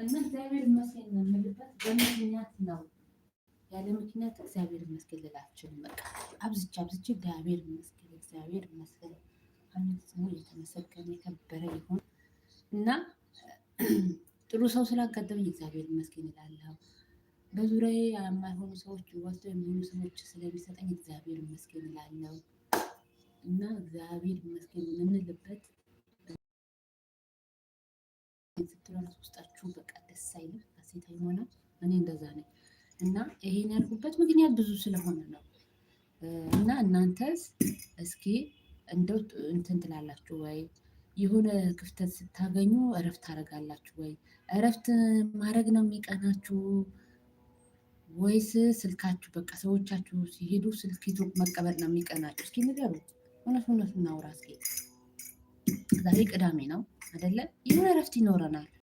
እና እግዚአብሔር ይመስገን ነው የምልበት በምክንያት ነው። ያለ ምክንያት እግዚአብሔር ይመስገን ልላችሁም በቃ አብዝቼ እግዚአብሔር ይመስገን አሜን። ስሙ የተመሰገነ የከበረ ይሁን እና ጥሩ ሰው ስላጋጠመኝ እግዚአብሔር ይመስገን እላለሁ። በዙሪያዬ የማይሆኑ ሰዎች ወስደው የሚሆኑ ሰዎች ስለሚሰጠኝ እግዚአብሔር ይመስገን እላለሁ እና እግዚአብሔር ይመስገን የምንልበት ስትራስ ውስጣችሁ በቃ ደስ አይልም ሀሴት አይሆንም። እኔ እንደዛ ነኝ እና ይሄን ያልኩበት ምክንያት ብዙ ስለሆነ ነው። እና እናንተስ እስኪ እንደው እንትን ትላላችሁ ወይ? የሆነ ክፍተት ስታገኙ እረፍት ታደርጋላችሁ ወይ? እረፍት ማድረግ ነው የሚቀናችሁ ወይስ ስልካችሁ በቃ ሰዎቻችሁ ሲሄዱ ስልክ ይዞ መቀበል ነው የሚቀናችሁ? እስኪ ንገሩ። እውነቱን እናውራ እስኪ። ዛሬ ቅዳሜ ነው አይደለ? የሆነ እረፍት ይኖረናል።